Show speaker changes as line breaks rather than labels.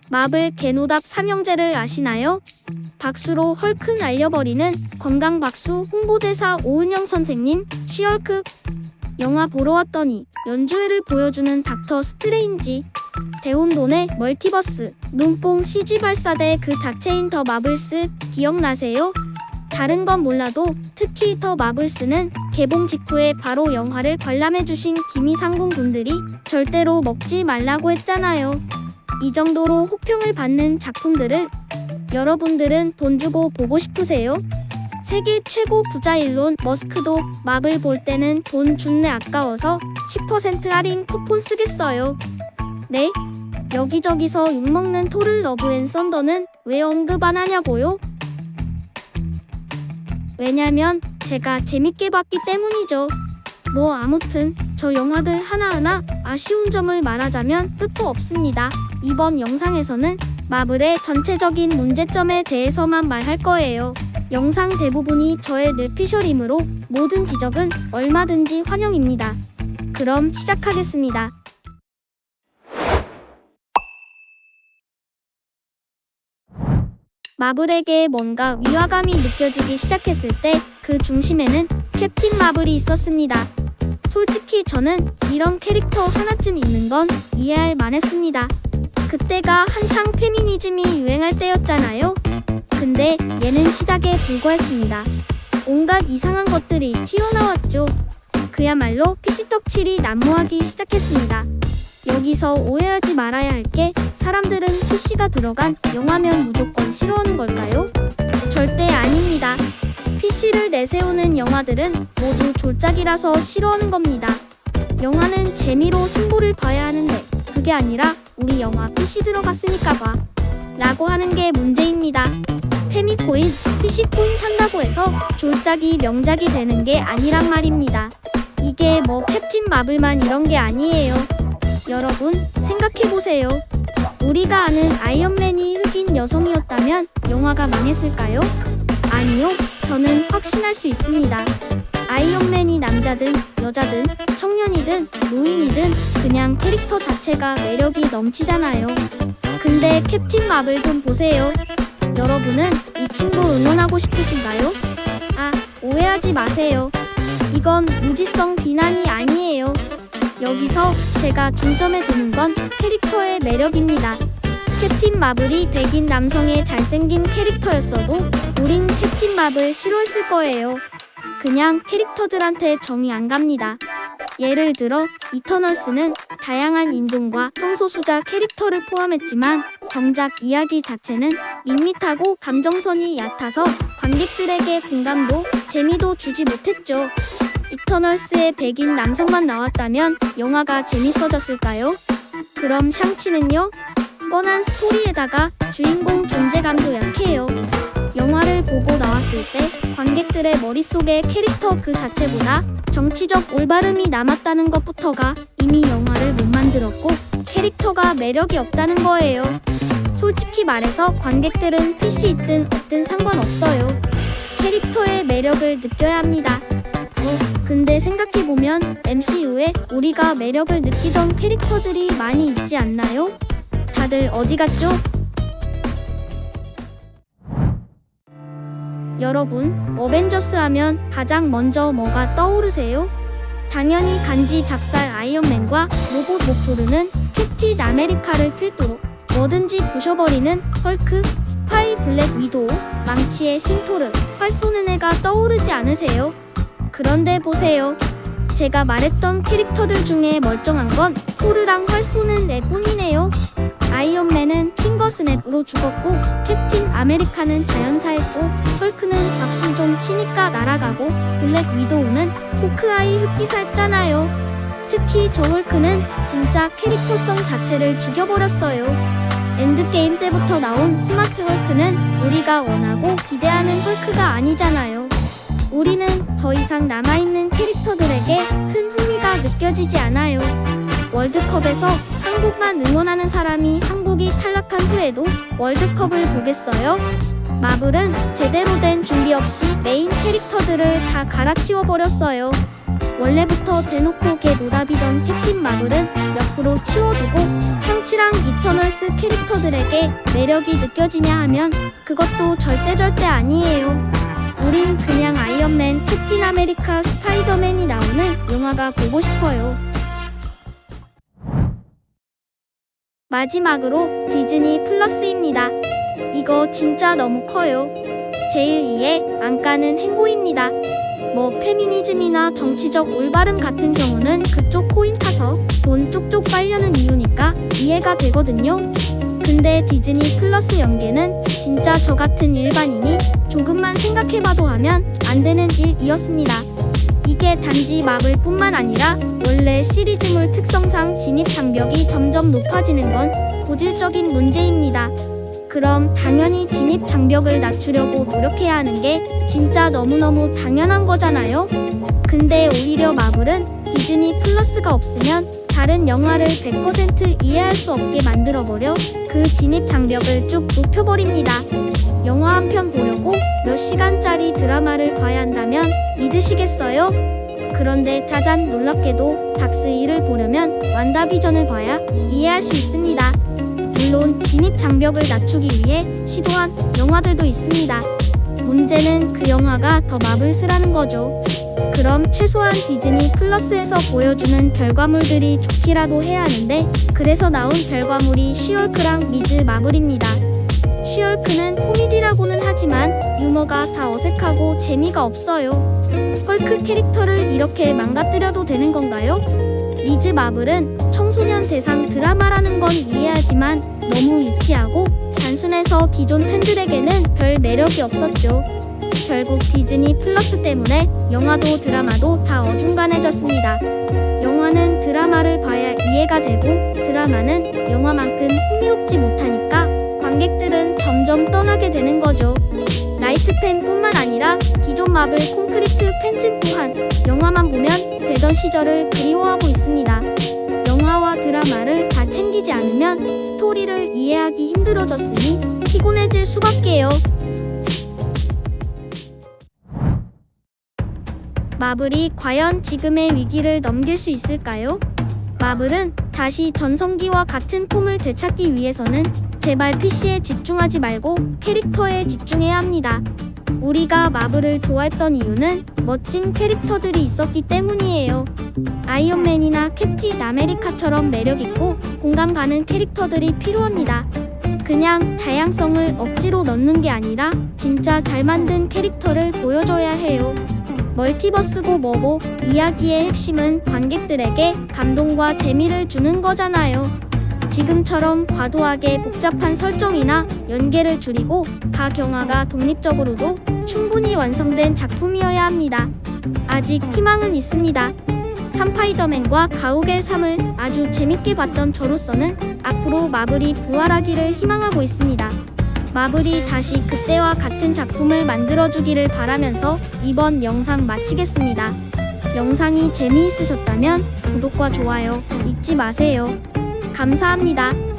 마블 개노답 삼형제를 아시나요? 박수로 헐크 날려버리는 건강박수 홍보대사 오은영 선생님, 시헐크. 영화 보러 왔더니 연주회를 보여주는 닥터 스트레인지. 대혼돈의 멀티버스, 눈뽕 CG 발사대 그 자체인 더 마블스 기억나세요? 다른 건 몰라도 특히 더 마블스는 개봉 직후에 바로 영화를 관람해주신 김희상군 분들이 절대로 먹지 말라고 했잖아요. 이 정도로 호평을 받는 작품들을 여러분들은 돈 주고 보고 싶으세요? 세계 최고 부자 일론 머스크도 마블 볼 때는 돈 준내 아까워서 10% 할인 쿠폰 쓰겠어요. 네? 여기저기서 욕먹는 토를 러브 앤 썬더는 왜 언급 안 하냐고요? 왜냐면 제가 재밌게 봤기 때문이죠. 뭐 아무튼 저 영화들 하나하나 아쉬운 점을 말하자면 끝도 없습니다. 이번 영상에서는 마블의 전체적인 문제점에 대해서만 말할 거예요. 영상 대부분이 저의 뇌피셜이므로 모든 지적은 얼마든지 환영입니다. 그럼 시작하겠습니다. 마블에게 뭔가 위화감이 느껴지기 시작했을 때 그 중심에는 캡틴 마블이 있었습니다. 솔직히 저는 이런 캐릭터 하나쯤 있는 건 이해할 만했습니다. 그때가 한창 페미니즘이 유행할 때였잖아요. 근데 얘는 시작에 불과했습니다. 온갖 이상한 것들이 튀어나왔죠. 그야말로 PC떡칠이 난무하기 시작했습니다. 여기서 오해하지 말아야 할 게 사람들은 PC가 들어간 영화면 무조건 싫어하는 걸까요? 절대 아닙니다. PC를 내세우는 영화들은 모두 졸작이라서 싫어하는 겁니다. 영화는 재미로 승부를 봐야 하는데 그게 아니라 우리 영화 PC 들어갔으니까 봐 라고 하는 게 문제입니다. 페미코인, PC코인 탄다고 해서 졸작이 명작이 되는 게 아니란 말입니다. 이게 뭐 캡틴 마블만 이런 게 아니에요. 여러분 생각해보세요. 우리가 아는 아이언맨이 흑인 여성이었다면 영화가 망했을까요? 아니요, 저는 확신할 수 있습니다. 아이언맨이 남자든 여자든 청년이든 노인이든 그냥 캐릭터 자체가 매력이 넘치잖아요. 근데 캡틴 마블 좀 보세요. 여러분은 이 친구 응원하고 싶으신가요? 아, 오해하지 마세요. 이건 무지성 비난이 아니에요. 여기서 제가 중점에 두는 건 캐릭터의 매력입니다. 캡틴 마블이 백인 남성의 잘생긴 캐릭터였어도 우린 캡틴 마블 싫어했을 거예요. 그냥 캐릭터들한테 정이 안 갑니다. 예를 들어 이터널스는 다양한 인종과 성소수자 캐릭터를 포함했지만 정작 이야기 자체는 밋밋하고 감정선이 얕아서 관객들에게 공감도, 재미도 주지 못했죠. 이터널스에 백인 남성만 나왔다면 영화가 재밌어졌을까요? 그럼 샹치는요? 뻔한 스토리에다가 주인공 존재감도 약해요. 영화를 보고 나왔을 때 관객들의 머릿속에 캐릭터 그 자체보다 정치적 올바름이 남았다는 것부터가 이미 영화를 못 만들었고 캐릭터가 매력이 없다는 거예요. 솔직히 말해서 관객들은 PC 있든 없든 상관없어요. 캐릭터의 매력을 느껴야 합니다. 근데 생각해보면 MCU에 우리가 매력을 느끼던 캐릭터들이 많이 있지 않나요? 다들 어디 갔죠? 여러분, 어벤져스 하면 가장 먼저 뭐가 떠오르세요? 당연히 간지 작살 아이언맨과 로봇 목조르는 캡틴 아메리카를 필두로 뭐든지 부셔버리는 헐크, 스파이 블랙 위도우, 망치의 신토르, 활 쏘는 애가 떠오르지 않으세요? 그런데 보세요. 제가 말했던 캐릭터들 중에 멀쩡한 건 토르랑 활 쏘는 애뿐이네요. 아이언맨은 핑거스냅으로 죽었고 캡틴 아메리카는 자연사했고 헐크는 박수 좀 치니까 날아가고 블랙 위도우는 호크아이 흑기사였잖아요. 특히 저 헐크는 진짜 캐릭터성 자체를 죽여버렸어요. 엔드게임 때부터 나온 스마트 헐크는 우리가 원하고 기대하는 헐크가 아니잖아요. 우리는 더 이상 남아있는 캐릭터들에게 큰 흥미가 느껴지지 않아요. 월드컵에서 한국만 응원하는 사람이 한국이 탈락한 후에도 월드컵을 보겠어요? 마블은 제대로 된 준비 없이 메인 캐릭터들을 다 갈아치워버렸어요. 원래부터 대놓고 개 노답이던 캡틴 마블은 옆으로 치워두고 샹치랑 이터널스 캐릭터들에게 매력이 느껴지냐 하면 그것도 절대 아니에요. 우린 그냥 아이언맨, 캡틴 아메리카, 스파이더맨이 나오는 영화가 보고 싶어요. 마지막으로 디즈니 플러스입니다. 이거 진짜 너무 커요. 제일 이해 안 가는 행보입니다. 뭐 페미니즘이나 정치적 올바름 같은 경우는 그쪽 코인 타서 돈 쪽쪽 빨려는 이유니까 이해가 되거든요. 근데 디즈니 플러스 연계는 진짜 저 같은 일반인이 조금만 생각해봐도 하면 안 되는 일이었습니다. 이게 단지 마블뿐만 아니라 원래 시리즈물 특성상 진입 장벽이 점점 높아지는 건 고질적인 문제입니다. 그럼 당연히 진입 장벽을 낮추려고 노력해야 하는 게 진짜 너무너무 당연한 거잖아요. 근데 오히려 마블은 디즈니 플러스가 없으면 다른 영화를 100% 이해할 수 없게 만들어버려 그 진입 장벽을 쭉 높여버립니다. 영화 한 편 보려고 몇 시간짜리 드라마를 봐야 한다면 믿으시겠어요? 그런데 짜잔, 놀랍게도 닥스1을 보려면 완다비전을 봐야 이해할 수 있습니다. 물론 진입 장벽을 낮추기 위해 시도한 영화들도 있습니다. 문제는 그 영화가 더 마블스라는 거죠. 그럼 최소한 디즈니 플러스에서 보여주는 결과물들이 좋기라도 해야 하는데, 그래서 나온 결과물이 쉬얼크랑 미즈 마블입니다. 쉬얼크는 코미디라고는 하지만 유머가 다 어색하고 재미가 없어요. 헐크 캐릭터를 이렇게 망가뜨려도 되는 건가요? 미즈 마블은 청소년 대상 드라마라는 건 이해하지만 너무 유치하고 단순해서 기존 팬들에게는 별 매력이 없었죠. 결국 디즈니 플러스 때문에 영화도 드라마도 다 어중간해졌습니다. 영화는 드라마를 봐야 이해가 되고 드라마는 영화만큼 흥미롭지 못하니까 관객들은 점점 떠나게 되는 거죠. 나이트 팬뿐만 아니라 기존 마블 콘크리트 팬층 또한 영화만 보면 되던 시절을 그리워하고 있습니다. 영화와 드라마를 다 챙기지 않으면 스토리를 이해하기 힘들어졌으니 피곤해질 수밖에요. 마블이 과연 지금의 위기를 넘길 수 있을까요? 마블은 다시 전성기와 같은 폼을 되찾기 위해서는 제발 PC에 집중하지 말고 캐릭터에 집중해야 합니다. 우리가 마블을 좋아했던 이유는 멋진 캐릭터들이 있었기 때문이에요. 아이언맨이나 캡틴 아메리카처럼 매력있고 공감 가는 캐릭터들이 필요합니다. 그냥 다양성을 억지로 넣는 게 아니라 진짜 잘 만든 캐릭터를 보여줘야 해요. 멀티버스고 뭐고 이야기의 핵심은 관객들에게 감동과 재미를 주는 거잖아요. 지금처럼 과도하게 복잡한 설정이나 연계를 줄이고 각 영화가 독립적으로도 충분히 완성된 작품이어야 합니다. 아직 희망은 있습니다. 스파이더맨과 가오갤 3을 아주 재밌게 봤던 저로서는 앞으로 마블이 부활하기를 희망하고 있습니다. 마블이 다시 그때와 같은 작품을 만들어주기를 바라면서 이번 영상 마치겠습니다. 영상이 재미있으셨다면 구독과 좋아요 잊지 마세요. 감사합니다.